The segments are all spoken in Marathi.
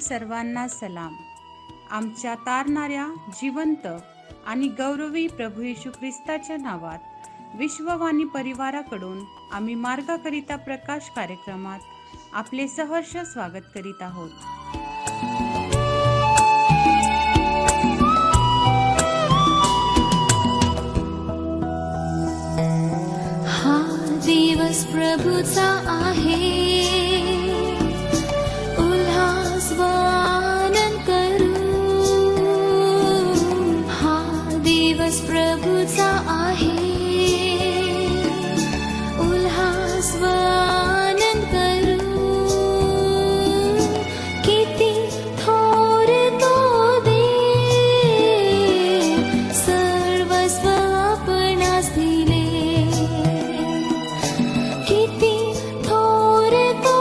सर्वांना सलाम. आमच्या तारणाऱ्या जिवंत आणि गौरवी प्रभू येशू ख्रिस्ताच्या नावात विश्ववाणी परिवाराकडून आम्ही मार्गाकरिता प्रकाश कार्यक्रमात आपले सहर्ष स्वागत करीत आहोत. हा दिवस प्रभूचा आहे, उल्हास व आनंद करू. हा दिवस प्रभूचा आहे, उल्हास व आनंद करू. किती थोर तो दे, सर्वस्व आपणास दिले. किती थोर तो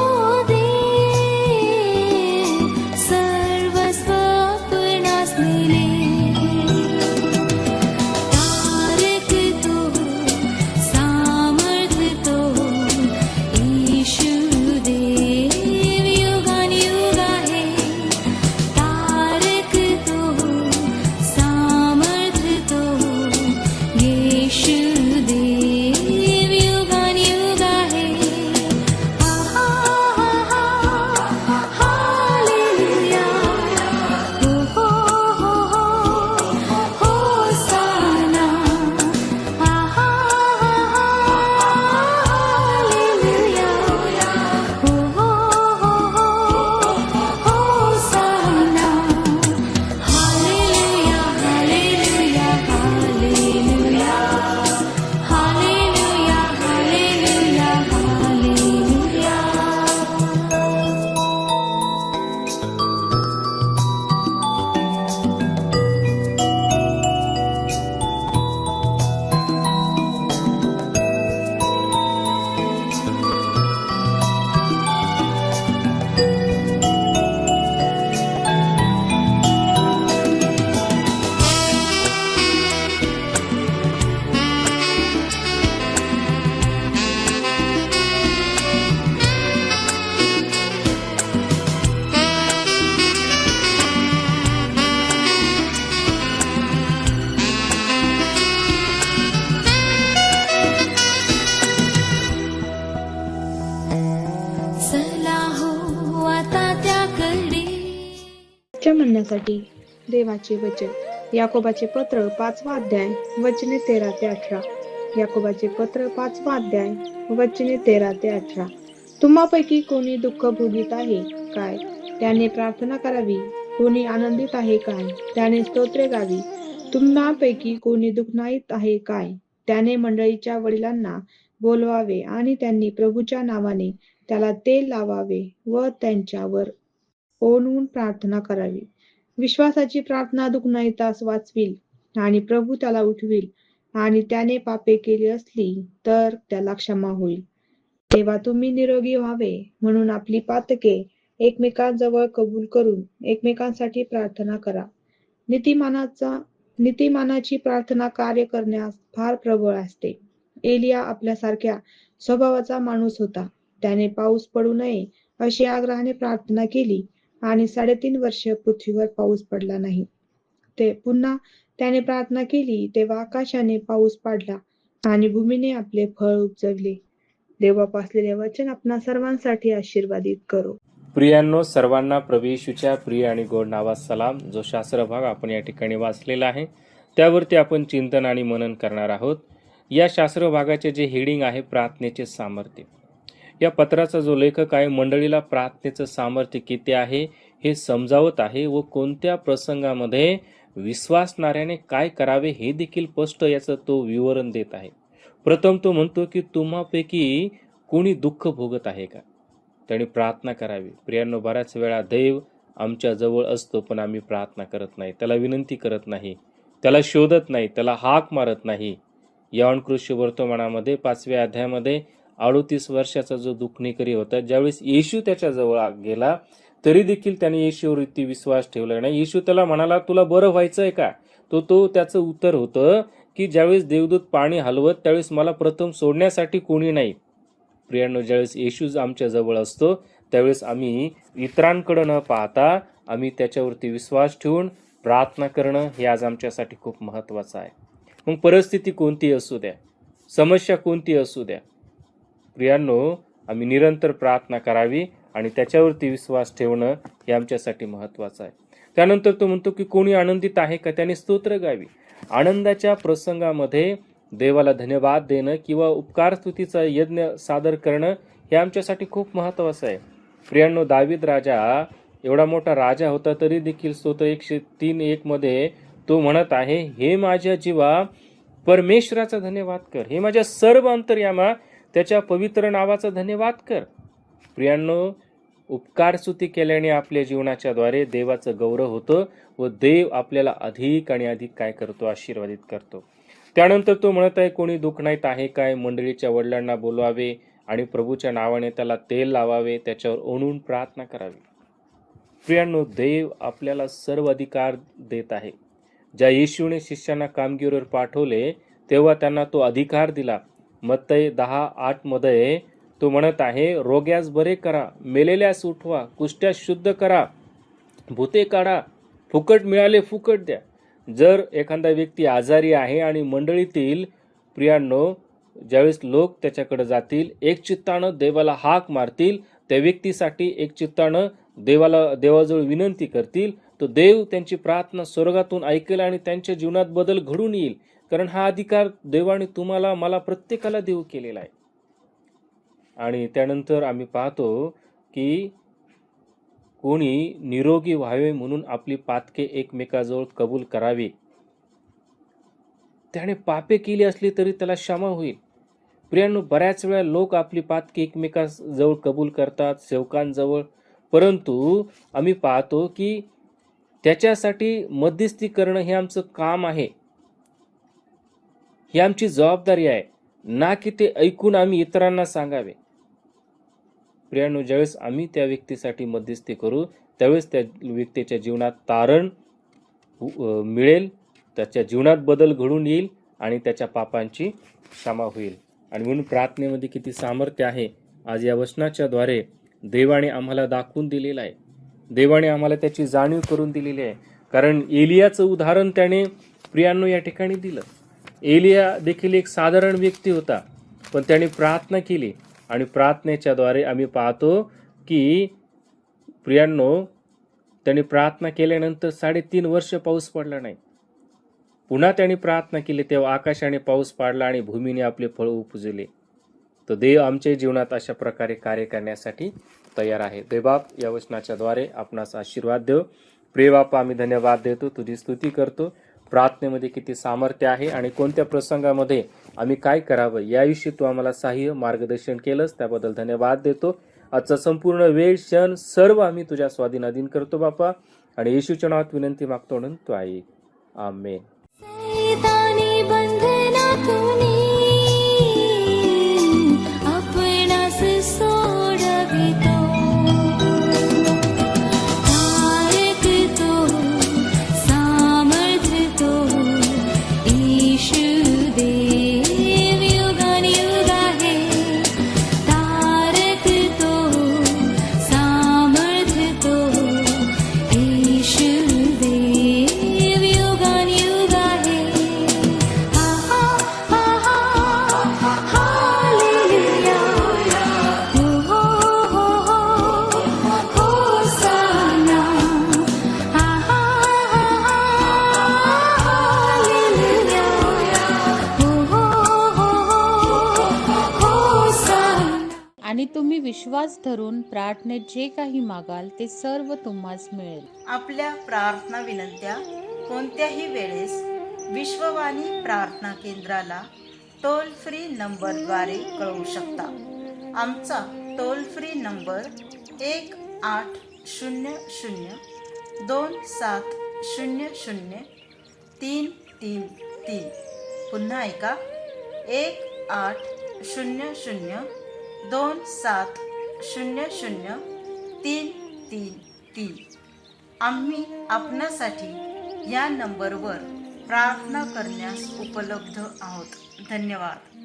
दे, सर्वस्व आपणास दिले. तारक तो, सामर्थ तो, येशू देव युगानुयुग आहे. तारक तो, सामर्थ तो, येशू देव युगानुयुग आहे. हालेलुया, हो हो हो हो, होसाना. हालेलुया, हो हो हो हो, hosanna. Hallelujah, hallelujah, hallelujah. Hallelujah, hallelujah, hallelujah. चला हो आता त्याकडे. च्या म्हणण्यासाठी देवाचे वचन. याकोबाचे पत्र 5वा अध्याय वचने 13 ते 18. याकोबाचे पत्र 5वा अध्याय वचने 13 ते 18. तुम्हापैकी कोणी दुःख भोगीत आहे काय, त्याने प्रार्थना करावी. कोणी आनंदित आहे काय, त्याने स्तोत्रे गावी. तुम्हापैकी कोणी दुःखनाईत आहे काय, त्याने मंडळीच्या वडिलांना बोलवावे आणि त्यांनी प्रभूच्या नावाने त्याला तेल लावावे व त्यांच्यावर ओनवून प्रार्थना करावी. विश्वासाची प्रार्थना दुःखनाईतास वाचविल आणि प्रभू त्याला उठविल. आणि त्याने पापे केली असली तर त्याला क्षमा होईल. तेव्हा तुम्ही निरोगी व्हावे म्हणून आपली पातके एकमेकांजवळ कबूल करून एकमेकांसाठी प्रार्थना करा. नीतिमानाची प्रार्थना कार्य करण्यास फार प्रबळ असते. एलिया आपल्यासारख्या स्वभावाचा माणूस होता. त्याने पाऊस पडू नये अशी आग्रहाने प्रार्थना केली आणि 3.5 वर्ष पृथ्वीवर पाऊस पडला नाही. पुन्हा त्याने प्रार्थना केली तेव्हा आकाशाने पाऊस पाडला आणि भूमीने आपले फळ उपजवले. देवबाप असलेले वचन आपणा सर्वांसाठी आशीर्वादित करो. प्रियांनो, सर्वांना प्रभू येशूच्या प्रिय आणि गोड नावात सलाम. जो शास्त्र भाग आपण या ठिकाणी वाचलेला आहे त्यावरती आपण चिंतन आणि मनन करणार आहोत. या शास्त्र भागाचे जे हेडिंग आहे प्रार्थनेचे सामर्थ्य. या पत्राचा जो लेखक आहे मंडळीला प्रार्थनेचं सामर्थ्य किती आहे हे समजावत आहे व कोणत्या प्रसंगामध्ये विश्वासणाऱ्याने काय करावे हे देखील स्पष्ट याचं तो विवरण देत आहे. प्रथम तो म्हणतो की तुम्हापैकी कोणी दुःख भोगत आहे का, त्याने प्रार्थना करावी. प्रियांनो, बऱ्याच वेळा दैव आमच्या जवळ असतो पण आम्ही प्रार्थना करत नाही, त्याला विनंती करत नाही, त्याला शोधत नाही, त्याला हाक मारत नाही. यॉहन कृष्ण वर्तमानामध्ये 5व्या अध्यायामध्ये 38 वर्षाचा जो दुःखनिकरी होता, ज्यावेळेस येशू त्याच्या जवळ गेला तरी देखील त्याने येशूवरती विश्वास ठेवला नाही. येशू त्याला म्हणाला, तुला बरं व्हायचंय का? तो त्याचं उत्तर होतं की ज्यावेळेस देवदूत पाणी हलवत त्यावेळेस मला प्रथम सोडण्यासाठी कोणी नाही. प्रियांनो, ज्यावेळेस येशू आमच्या जवळ असतो त्यावेळेस आम्ही इतरांकडे न पाहता आम्ही त्याच्यावरती विश्वास ठेवून प्रार्थना करणं हे आज आमच्यासाठी खूप महत्त्वाचं आहे. मग परिस्थिती कोणती असू द्या, समस्या कोणती असू द्या, प्रियांनो, आम्ही निरंतर प्रार्थना करावी आणि त्याच्यावरती विश्वास ठेवणं हे आमच्यासाठी महत्त्वाचं आहे. त्यानंतर तो म्हणतो की कोणी आनंदित आहे का त्याने स्तोत्र गावी. आनंदाच्या प्रसंगामध्ये देवाला धन्यवाद देणं किंवा उपकार स्तुतीचा यज्ञ सादर करणं हे आमच्यासाठी खूप महत्त्वाचं आहे. प्रियांनो, दावीद राजा एवढा मोठा राजा होता तरी देखील स्तोत्र 103:1 मध्ये तो म्हणत आहे, हे माझ्या जीवा परमेश्वराचा धन्यवाद कर, हे माझ्या सर्व अंतर्यामा त्याच्या पवित्र नावाचा धन्यवाद कर. प्रियांनो, उपकार स्तुती केल्याने आपल्या जीवनाच्या द्वारे देवाचं गौरव होतं व देव आपल्याला अधिक आणि अधिक काय करतो, आशीर्वादित करतो. त्यानंतर तो म्हणत आहे, कोणी दुःखनाईत आहे काय, मंडळीच्या वडिलांना बोलवावे आणि प्रभूच्या नावाने त्याला तेल लावावे, त्याच्यावर ओणून प्रार्थना करावी. प्रियांनो, देव आपल्याला सर्व अधिकार देत आहे. ज्या येशूने शिष्यांना कामगिरीवर पाठवले तेव्हा त्यांना तो अधिकार दिला. मत्तई 10:8 मध्ये तो म्हणत आहे, रोग्यास बरे करा, मेलेल्यास उठवा, कुष्ठ्यास शुद्ध करा, भूते काढा, फुकट मिळाले फुकट द्या. जर एखादा व्यक्ती आजारी आहे आणि मंडळीतील प्रियांनो ज्यावेळेस लोक त्याच्याकडे जातील, एक चित्तानं देवाला हाक मारतील, त्या व्यक्तीसाठी एक चित्तानं देवाजवळ विनंती करतील, तो देव त्यांची प्रार्थना स्वर्गातून ऐकेल आणि त्यांच्या जीवनात बदल घडून येईल. कारण हा अधिकार देवाने तुम्हाला, मला, प्रत्येकाला देऊ केलेला आहे. आणि त्यानंतर आम्ही पाहतो की कोणी निरोगी व्हावे म्हणून आपली पातके एकमेकाजवळ कबूल करावी. त्याने पापे केली असली तरी त्याला क्षमा होईल. प्रियांनो, बऱ्याच वेळा लोक आपली पातके एकमेकाजवळ कबूल करतात, सेवकांजवळ, परंतु आम्ही पाहतो की त्याच्यासाठी मध्यस्थी करणं हे आमचं काम आहे, ही आमची जबाबदारी आहे, ना की ते ऐकून आम्ही इतरांना सांगावे. प्रियांनो, ज्यावेळेस आम्ही त्या व्यक्तीसाठी मध्यस्थी करू त्यावेळेस त्या व्यक्तीच्या जीवनात तारण मिळेल, त्याच्या जीवनात बदल घडून येईल आणि त्याच्या पापांची क्षमा होईल. आणि म्हणून प्रार्थनेमध्ये किती सामर्थ्य आहे आज या वचनाच्या द्वारे देवाने आम्हाला दाखवून दिलेलं आहे. देवाने आम्हाला त्याची जाणीव करून दिलेली आहे. कारण एलियाचं उदाहरण त्याने प्रियांनो या ठिकाणी दिलं. एलिया देखील एक साधारण व्यक्ती होता, पण त्याने प्रार्थना केली आणि प्रार्थनेच्या द्वारे आम्ही पाहतो की प्रियांनो त्याने प्रार्थना केल्यानंतर 3.5 वर्ष पाऊस पडला नाही. पुन्हा त्याने प्रार्थना केली तेव्हा आकाशाने पाऊस पाडला आणि भूमीने आपले फळ उपजले. तर देव आमच्या जीवनात अशा प्रकारे कार्य करण्यासाठी तयार आहे. देवबाप, या वचनाच्या द्वारे आपणास आशीर्वाद देव. प्रिय बापा, आम्ही धन्यवाद देतो, तुझी स्तुती करतो. प्रार्थनेमध्ये किती सामर्थ्य आहे आणि कोणत्या प्रसंगामध्ये आम्ही काय करावं याविषयी तू आम्हाला सहाय्य मार्गदर्शन केलंस, त्याबद्दल धन्यवाद देतो. आजचा संपूर्ण वेळ, क्षण सर्व आम्ही तुझ्या स्वाधीनाधीन करतो बापा, आणि येशूच्या नावात विनंती मागतो म्हणून तू आहे. आमेन. सैतानी बंधनातूनी आपणास सोडवितो, तारक तो, सामर्थ्य तो, येशू देव युगानुयुग आहे. तारक तो, सामर्थ्य तो, येशू देव युगानुयुग आहे. हालेलुया, हो हो हो हो, होसाना. हालेलुया, हो हो हो हो, होसाना. आणि तुम्ही विश्वास धरून प्रार्थनेत जे काही मागाल ते सर्व तुम्हास मिळेल. आपल्या प्रार्थना विनंत्या कोणत्याही वेळेस विश्ववाणी प्रार्थना केंद्राला टोल फ्री नंबरद्वारे कळवू शकता. आमचा टोल फ्री नंबर 1-800-2700-333. पुन्हा ऐका, 1-800-2700-333. आम्ही आपणासाठी या नंबरवर प्रार्थना करण्यास उपलब्ध आहोत. धन्यवाद.